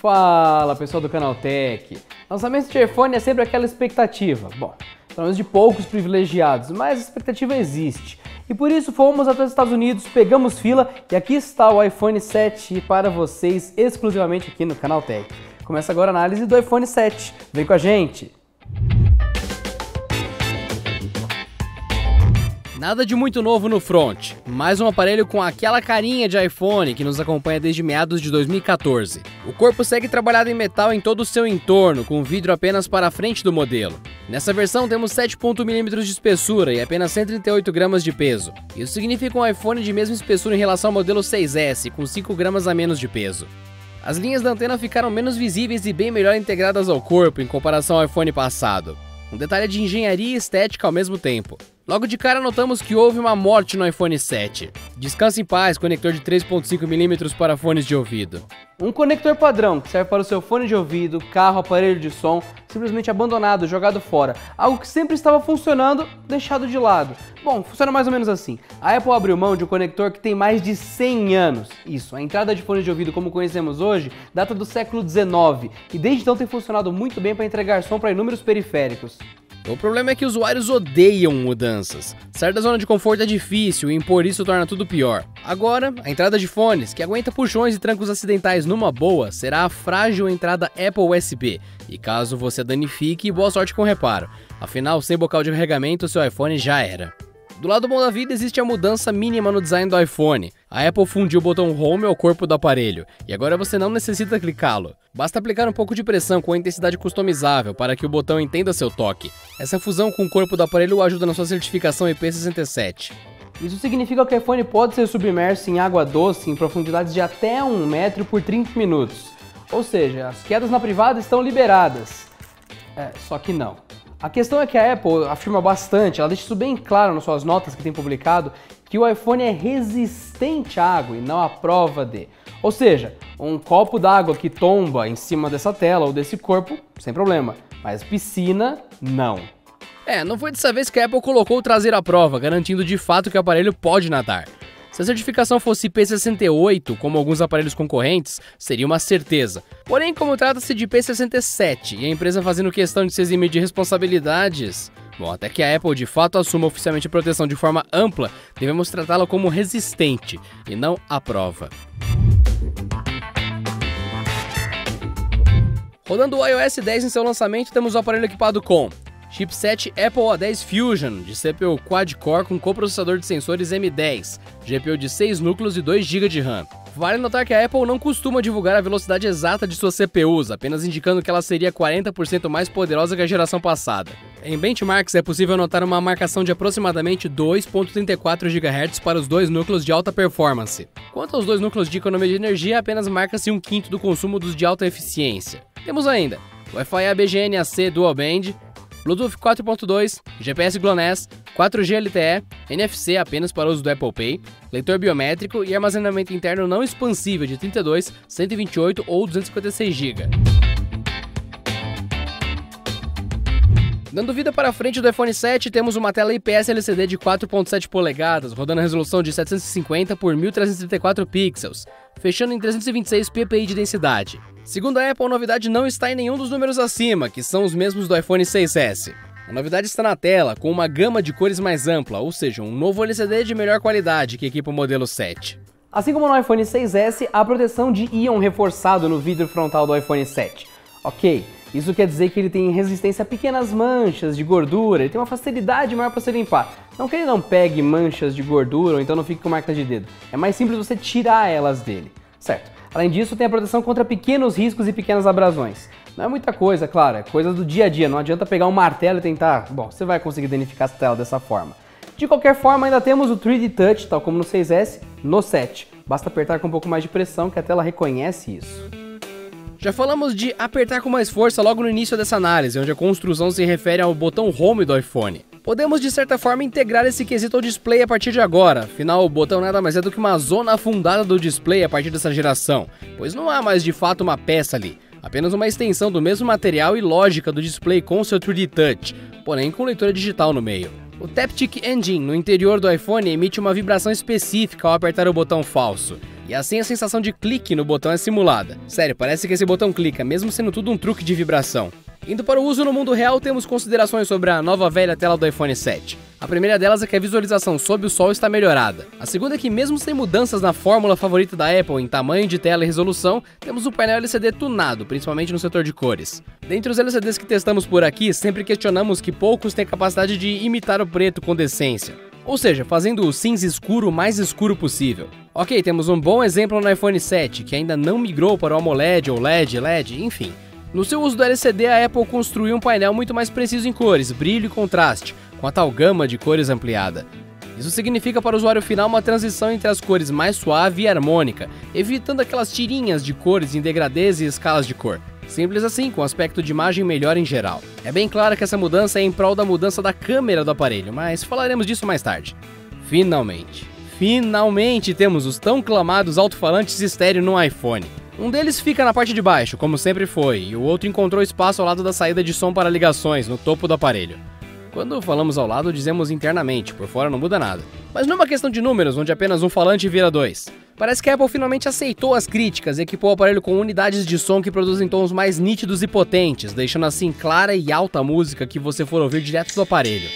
Fala pessoal do Canaltech. Lançamento de iPhone é sempre aquela expectativa. Bom, pelo menos de poucos privilegiados, mas a expectativa existe. E por isso fomos até os Estados Unidos, pegamos fila e aqui está o iPhone 7 para vocês exclusivamente aqui no Canaltech. Começa agora a análise do iPhone 7. Vem com a gente! Nada de muito novo no front, mais um aparelho com aquela carinha de iPhone que nos acompanha desde meados de 2014. O corpo segue trabalhado em metal em todo o seu entorno, com vidro apenas para a frente do modelo. Nessa versão temos 7,1 mm de espessura e apenas 138 gramas de peso. Isso significa um iPhone de mesma espessura em relação ao modelo 6S, com 5 gramas a menos de peso. As linhas da antena ficaram menos visíveis e bem melhor integradas ao corpo em comparação ao iPhone passado. Um detalhe de engenharia e estética ao mesmo tempo. Logo de cara notamos que houve uma morte no iPhone 7. Descanse em paz, conector de 3,5 mm para fones de ouvido. Um conector padrão que serve para o seu fone de ouvido, carro, aparelho de som, simplesmente abandonado, jogado fora. Algo que sempre estava funcionando, deixado de lado. Bom, funciona mais ou menos assim. A Apple abriu mão de um conector que tem mais de 100 anos. Isso, a entrada de fone de ouvido como conhecemos hoje data do século XIX e desde então tem funcionado muito bem para entregar som para inúmeros periféricos. O problema é que usuários odeiam mudanças. Sair da zona de conforto é difícil e impor isso torna tudo pior. Agora, a entrada de fones, que aguenta puxões e trancos acidentais numa boa, será a frágil entrada Apple USB. E caso você a danifique, boa sorte com o reparo. Afinal, sem bocal de carregamento, seu iPhone já era. Do lado bom da vida existe a mudança mínima no design do iPhone. A Apple fundiu o botão Home ao corpo do aparelho, e agora você não necessita clicá-lo. Basta aplicar um pouco de pressão com a intensidade customizável para que o botão entenda seu toque. Essa fusão com o corpo do aparelho ajuda na sua certificação IP67. Isso significa que o iPhone pode ser submerso em água doce em profundidades de até 1 metro por 30 minutos. Ou seja, as quedas na privada estão liberadas. Só que não. A questão é que a Apple afirma bastante, ela deixa isso bem claro nas suas notas que tem publicado, que o iPhone é resistente à água e não à prova de. Ou seja, um copo d'água que tomba em cima dessa tela ou desse corpo, sem problema, mas piscina, não. Não foi dessa vez que a Apple colocou o traseiro à prova, garantindo de fato que o aparelho pode nadar. Se a certificação fosse IP68, como alguns aparelhos concorrentes, seria uma certeza. Porém, como trata-se de IP67 e a empresa fazendo questão de se eximir de responsabilidades, até que a Apple de fato assuma oficialmente a proteção de forma ampla, devemos tratá-la como resistente e não à prova. Rodando o iOS 10 em seu lançamento, temos o aparelho equipado com chipset Apple A10 Fusion, de CPU quad-core com coprocessador de sensores M10, GPU de 6 núcleos e 2 GB de RAM. Vale notar que a Apple não costuma divulgar a velocidade exata de suas CPUs, apenas indicando que ela seria 40% mais poderosa que a geração passada. Em benchmarks é possível notar uma marcação de aproximadamente 2.34 GHz para os 2 núcleos de alta performance. Quanto aos 2 núcleos de economia de energia, apenas marca-se 1/5 do consumo dos de alta eficiência. Temos ainda Wi-Fi ABGN AC Dual Band, Bluetooth 4.2, GPS GLONASS, 4G LTE, NFC apenas para uso do Apple Pay, leitor biométrico e armazenamento interno não expansível de 32, 128 ou 256 GB. Dando vida para a frente do iPhone 7, temos uma tela IPS LCD de 4.7 polegadas, rodando a resolução de 750 por 1334 pixels, fechando em 326 ppi de densidade. Segundo a Apple, a novidade não está em nenhum dos números acima, que são os mesmos do iPhone 6S. A novidade está na tela, com uma gama de cores mais ampla, ou seja, um novo LCD de melhor qualidade que equipa o modelo 7. Assim como no iPhone 6S, há proteção de íon reforçado no vidro frontal do iPhone 7. Ok, isso quer dizer que ele tem resistência a pequenas manchas de gordura, ele tem uma facilidade maior para se limpar. Não que ele não pegue manchas de gordura ou então não fique com marca de dedo. É mais simples você tirar elas dele, certo? Além disso, tem a proteção contra pequenos riscos e pequenas abrasões. Não é muita coisa, claro, é coisa do dia a dia, não adianta pegar um martelo e tentar... Bom, você vai conseguir danificar essa tela dessa forma. De qualquer forma, ainda temos o 3D Touch, tal como no 6S, no 7. Basta apertar com um pouco mais de pressão que a tela reconhece isso. Já falamos de apertar com mais força logo no início dessa análise, onde a construção se refere ao botão Home do iPhone. Podemos de certa forma integrar esse quesito ao display a partir de agora, afinal o botão nada mais é do que uma zona afundada do display a partir dessa geração, pois não há mais de fato uma peça ali, apenas uma extensão do mesmo material e lógica do display com seu 3D Touch, porém com leitura digital no meio. O Taptic Engine no interior do iPhone emite uma vibração específica ao apertar o botão falso, e assim a sensação de clique no botão é simulada. Sério, parece que esse botão clica, mesmo sendo tudo um truque de vibração. Indo para o uso no mundo real, temos considerações sobre a nova velha tela do iPhone 7. A primeira delas é que a visualização sob o sol está melhorada. A segunda é que, mesmo sem mudanças na fórmula favorita da Apple em tamanho de tela e resolução, temos um painel LCD tunado, principalmente no setor de cores. Dentre os LCDs que testamos por aqui, sempre questionamos que poucos têm capacidade de imitar o preto com decência. Ou seja, fazendo o cinza escuro o mais escuro possível. Ok, temos um bom exemplo no iPhone 7, que ainda não migrou para o AMOLED ou LED, enfim. No seu uso do LCD, a Apple construiu um painel muito mais preciso em cores, brilho e contraste, com a tal gama de cores ampliada. Isso significa para o usuário final uma transição entre as cores mais suave e harmônica, evitando aquelas tirinhas de cores em degradês e escalas de cor. Simples assim, com aspecto de imagem melhor em geral. É bem claro que essa mudança é em prol da mudança da câmera do aparelho, mas falaremos disso mais tarde. Finalmente temos os tão clamados alto-falantes estéreo no iPhone. Um deles fica na parte de baixo, como sempre foi, e o outro encontrou espaço ao lado da saída de som para ligações, no topo do aparelho. Quando falamos ao lado, dizemos internamente, por fora não muda nada. Mas não é uma questão de números, onde apenas um falante vira dois. Parece que a Apple finalmente aceitou as críticas e equipou o aparelho com unidades de som que produzem tons mais nítidos e potentes, deixando assim clara e alta a música que você for ouvir direto do aparelho.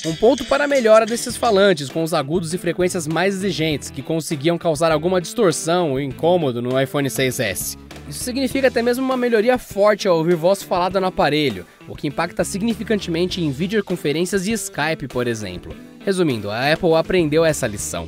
Um ponto para a melhora desses falantes, com os agudos e frequências mais exigentes, que conseguiam causar alguma distorção ou incômodo no iPhone 6S. Isso significa até mesmo uma melhoria forte ao ouvir voz falada no aparelho, o que impacta significantemente em videoconferências e Skype, por exemplo. Resumindo, a Apple aprendeu essa lição.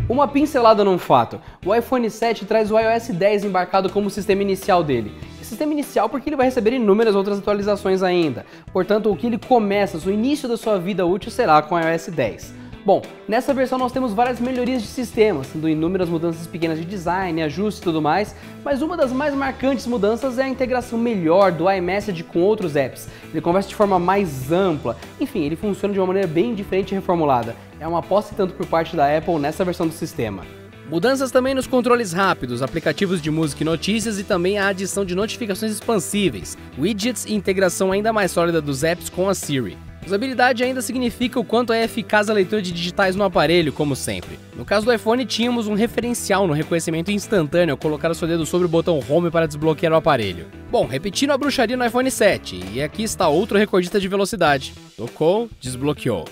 Uma pincelada num fato: o iPhone 7 traz o iOS 10 embarcado como sistema inicial dele. Sistema inicial porque ele vai receber inúmeras outras atualizações ainda. Portanto, o que ele começa, o início da sua vida útil será com o iOS 10. Bom, nessa versão nós temos várias melhorias de sistema, sendo inúmeras mudanças pequenas de design, ajustes e tudo mais, mas uma das mais marcantes mudanças é a integração melhor do iMessage com outros apps. Ele conversa de forma mais ampla, enfim, ele funciona de uma maneira bem diferente e reformulada. É uma aposta tanto por parte da Apple nessa versão do sistema. Mudanças também nos controles rápidos, aplicativos de música e notícias e também a adição de notificações expansíveis, widgets e integração ainda mais sólida dos apps com a Siri. Usabilidade ainda significa o quanto é eficaz a leitura de digitais no aparelho, como sempre. No caso do iPhone, tínhamos um referencial no reconhecimento instantâneo ao colocar o seu dedo sobre o botão Home para desbloquear o aparelho. Bom, repetindo a bruxaria no iPhone 7, e aqui está outro recordista de velocidade. Tocou, desbloqueou.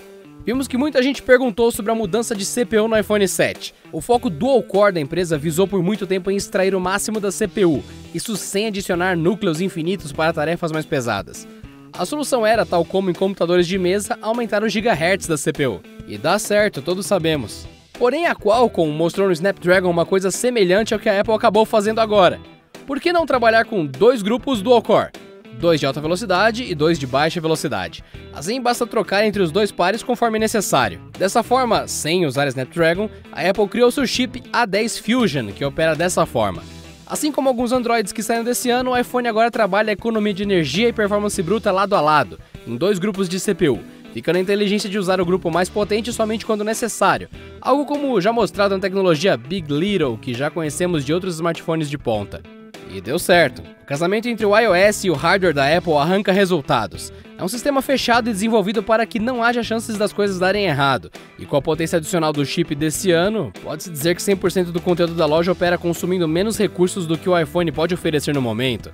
Vimos que muita gente perguntou sobre a mudança de CPU no iPhone 7. O foco dual-core da empresa visou por muito tempo em extrair o máximo da CPU, isso sem adicionar núcleos infinitos para tarefas mais pesadas. A solução era, tal como em computadores de mesa, aumentar os gigahertz da CPU. E dá certo, todos sabemos. Porém, a Qualcomm mostrou no Snapdragon uma coisa semelhante ao que a Apple acabou fazendo agora. Por que não trabalhar com dois grupos dual-core? 2 de alta velocidade e 2 de baixa velocidade. Assim basta trocar entre os dois pares conforme necessário. Dessa forma, sem usar Snapdragon, a Apple criou seu chip A10 Fusion, que opera dessa forma. Assim como alguns Androids que saíram desse ano, o iPhone agora trabalha a economia de energia e performance bruta lado a lado, em 2 grupos de CPU, ficando a inteligência de usar o grupo mais potente somente quando necessário, algo como já mostrado na tecnologia Big Little, que já conhecemos de outros smartphones de ponta. E deu certo. O casamento entre o iOS e o hardware da Apple arranca resultados. É um sistema fechado e desenvolvido para que não haja chances das coisas darem errado. E com a potência adicional do chip desse ano, pode-se dizer que 100% do conteúdo da loja opera consumindo menos recursos do que o iPhone pode oferecer no momento.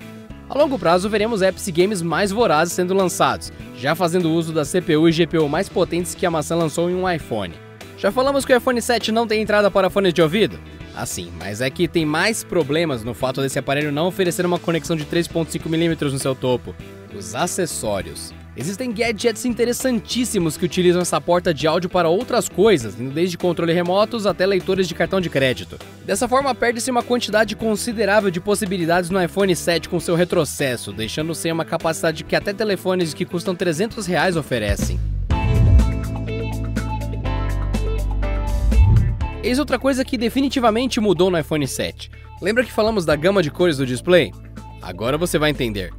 A longo prazo, veremos apps e games mais vorazes sendo lançados, já fazendo uso da CPU e GPU mais potentes que a maçã lançou em um iPhone. Já falamos que o iPhone 7 não tem entrada para fones de ouvido? Assim, mas é que tem mais problemas no fato desse aparelho não oferecer uma conexão de 3.5mm no seu topo. Os acessórios. Existem gadgets interessantíssimos que utilizam essa porta de áudio para outras coisas, indo desde controle remotos até leitores de cartão de crédito. Dessa forma, perde-se uma quantidade considerável de possibilidades no iPhone 7 com seu retrocesso, deixando sem uma capacidade que até telefones que custam R$300 oferecem. Eis outra coisa que definitivamente mudou no iPhone 7. Lembra que falamos da gama de cores do display? Agora você vai entender.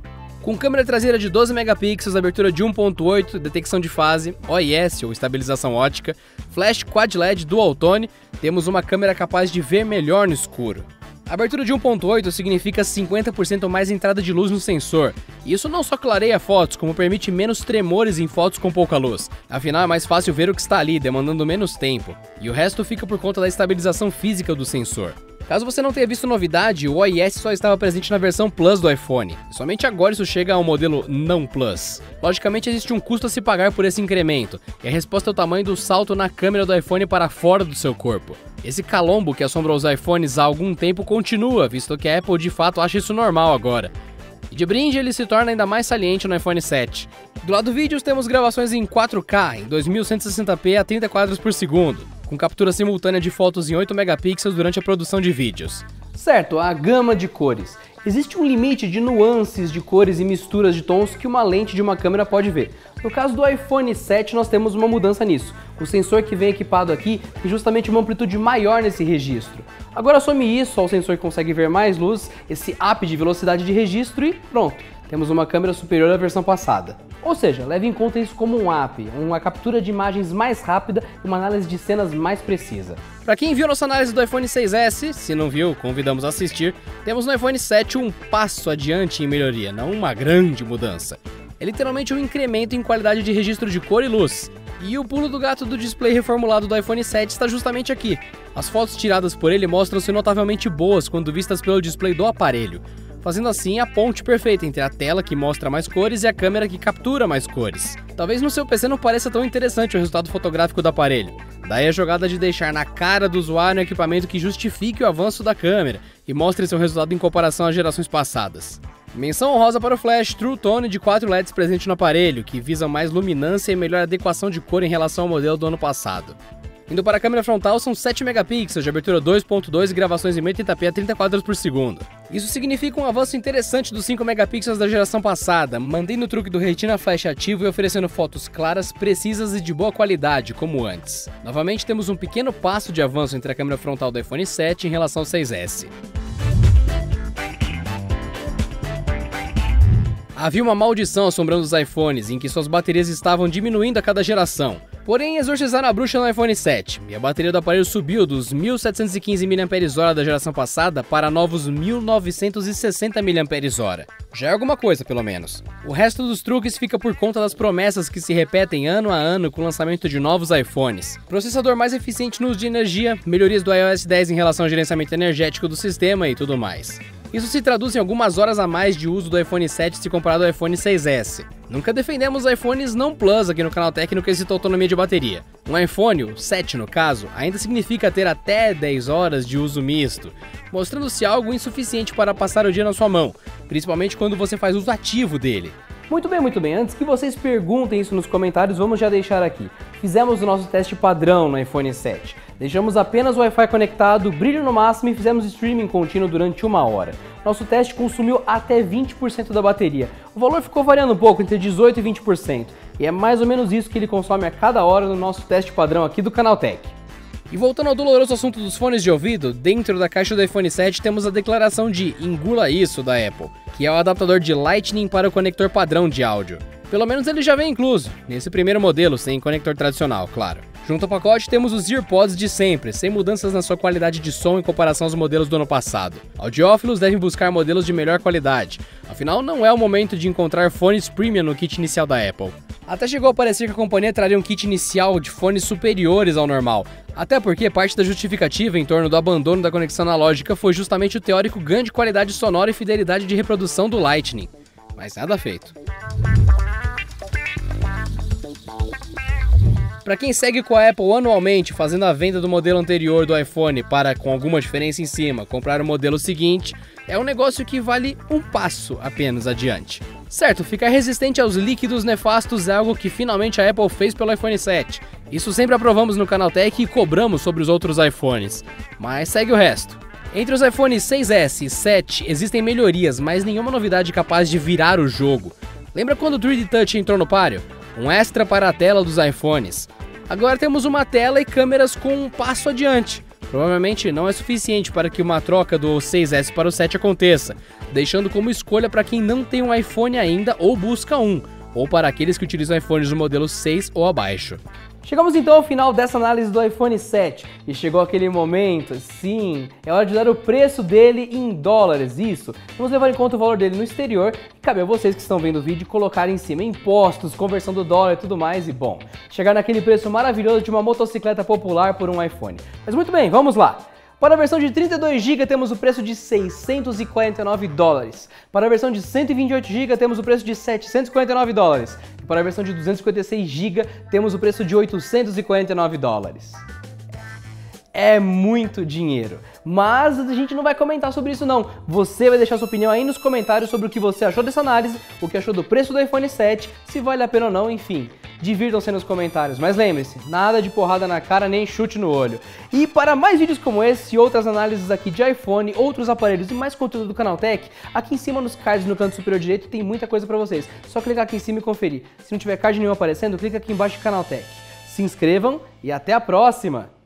Com câmera traseira de 12 megapixels, abertura de 1.8, detecção de fase, OIS ou estabilização ótica, flash Quad LED Dual Tone, temos uma câmera capaz de ver melhor no escuro. A abertura de 1.8 significa 50% mais entrada de luz no sensor, e isso não só clareia fotos, como permite menos tremores em fotos com pouca luz. Afinal, é mais fácil ver o que está ali, demandando menos tempo, e o resto fica por conta da estabilização física do sensor. Caso você não tenha visto novidade, o OIS só estava presente na versão Plus do iPhone, e somente agora isso chega ao modelo não Plus. Logicamente existe um custo a se pagar por esse incremento, e a resposta é o tamanho do salto na câmera do iPhone para fora do seu corpo. Esse calombo que assombra os iPhones há algum tempo continua, visto que a Apple de fato acha isso normal agora. E de brinde ele se torna ainda mais saliente no iPhone 7. Do lado vídeos temos gravações em 4K, em 2160p a 30 quadros por segundo, com captura simultânea de fotos em 8 megapixels durante a produção de vídeos. Certo, a gama de cores. Existe um limite de nuances de cores e misturas de tons que uma lente de uma câmera pode ver. No caso do iPhone 7 nós temos uma mudança nisso. O sensor que vem equipado aqui tem justamente uma amplitude maior nesse registro. Agora some isso ao sensor que consegue ver mais luz, esse up de velocidade de registro e pronto, temos uma câmera superior à versão passada. Ou seja, leve em conta isso como um up, uma captura de imagens mais rápida e uma análise de cenas mais precisa. Para quem viu nossa análise do iPhone 6S, se não viu, convidamos a assistir, temos no iPhone 7 um passo adiante em melhoria, não uma grande mudança. É literalmente um incremento em qualidade de registro de cor e luz. E o pulo do gato do display reformulado do iPhone 7 está justamente aqui. As fotos tiradas por ele mostram-se notavelmente boas quando vistas pelo display do aparelho, fazendo assim a ponte perfeita entre a tela que mostra mais cores e a câmera que captura mais cores. Talvez no seu PC não pareça tão interessante o resultado fotográfico do aparelho. Daí a jogada de deixar na cara do usuário um equipamento que justifique o avanço da câmera e mostre seu resultado em comparação às gerações passadas. Menção honrosa para o flash True Tone de 4 LEDs presente no aparelho, que visa mais luminância e melhor adequação de cor em relação ao modelo do ano passado. Indo para a câmera frontal, são 7 megapixels de abertura 2.2 e gravações em 1080p a 30 quadros por segundo. Isso significa um avanço interessante dos 5 megapixels da geração passada, mantendo o truque do Retina Flash ativo e oferecendo fotos claras, precisas e de boa qualidade, como antes. Novamente temos um pequeno passo de avanço entre a câmera frontal do iPhone 7 em relação ao 6S. Havia uma maldição assombrando os iPhones, em que suas baterias estavam diminuindo a cada geração. Porém, exorcizaram a bruxa no iPhone 7, e a bateria do aparelho subiu dos 1715 mAh da geração passada para novos 1960 mAh. Já é alguma coisa, pelo menos. O resto dos truques fica por conta das promessas que se repetem ano a ano com o lançamento de novos iPhones. Processador mais eficiente no uso de energia, melhorias do iOS 10 em relação ao gerenciamento energético do sistema e tudo mais. Isso se traduz em algumas horas a mais de uso do iPhone 7 se comparado ao iPhone 6S. Nunca defendemos iPhones não Plus aqui no Canaltech no quesito autonomia de bateria. Um iPhone, o 7 no caso, ainda significa ter até 10 horas de uso misto, mostrando-se algo insuficiente para passar o dia na sua mão, principalmente quando você faz uso ativo dele. Muito bem, antes que vocês perguntem isso nos comentários, vamos já deixar aqui. Fizemos o nosso teste padrão no iPhone 7. Deixamos apenas o Wi-Fi conectado, brilho no máximo e fizemos streaming contínuo durante 1 hora. Nosso teste consumiu até 20% da bateria. O valor ficou variando um pouco, entre 18% e 20%. E é mais ou menos isso que ele consome a cada hora no nosso teste padrão aqui do Canaltech. E voltando ao doloroso assunto dos fones de ouvido, dentro da caixa do iPhone 7 temos a declaração de engula isso da Apple, que é o adaptador de Lightning para o conector padrão de áudio. Pelo menos ele já vem incluso, nesse primeiro modelo, sem conector tradicional, claro. Junto ao pacote temos os EarPods de sempre, sem mudanças na sua qualidade de som em comparação aos modelos do ano passado. Audiófilos devem buscar modelos de melhor qualidade, afinal não é o momento de encontrar fones premium no kit inicial da Apple. Até chegou a parecer que a companhia traria um kit inicial de fones superiores ao normal, até porque parte da justificativa em torno do abandono da conexão analógica foi justamente o teórico ganho de qualidade sonora e fidelidade de reprodução do Lightning. Mas nada feito. Para quem segue com a Apple anualmente, fazendo a venda do modelo anterior do iPhone para, com alguma diferença em cima, comprar o modelo seguinte, é um negócio que vale um passo apenas adiante. Certo, ficar resistente aos líquidos nefastos é algo que finalmente a Apple fez pelo iPhone 7. Isso sempre aprovamos no Canaltech e cobramos sobre os outros iPhones. Mas segue o resto. Entre os iPhones 6S e 7 existem melhorias, mas nenhuma novidade capaz de virar o jogo. Lembra quando o 3D Touch entrou no páreo? Um extra para a tela dos iPhones. Agora temos uma tela e câmeras com um passo adiante. provavelmente não é suficiente para que uma troca do 6S para o 7 aconteça, deixando como escolha para quem não tem um iPhone ainda ou busca um, ou para aqueles que utilizam iPhones do modelo 6 ou abaixo. Chegamos então ao final dessa análise do iPhone 7 e chegou aquele momento, sim, é hora de dar o preço dele em dólares, isso. Vamos levar em conta o valor dele no exterior e cabe a vocês que estão vendo o vídeo colocar em cima impostos, conversão do dólar e tudo mais e bom, chegar naquele preço maravilhoso de uma motocicleta popular por um iPhone. Mas muito bem, vamos lá! Para a versão de 32GB temos o preço de 649 dólares. Para a versão de 128GB temos o preço de 749 dólares. E para a versão de 256GB temos o preço de 849 dólares. É muito dinheiro, mas a gente não vai comentar sobre isso não. Você vai deixar sua opinião aí nos comentários sobre o que você achou dessa análise, o que achou do preço do iPhone 7, se vale a pena ou não, enfim. Divirtam-se nos comentários, mas lembre-se, nada de porrada na cara nem chute no olho. E para mais vídeos como esse e outras análises aqui de iPhone, outros aparelhos e mais conteúdo do Canaltech, aqui em cima nos cards no canto superior direito tem muita coisa pra vocês. Só clicar aqui em cima e conferir. Se não tiver card nenhum aparecendo, clica aqui embaixo de Canaltech. Se inscrevam e até a próxima!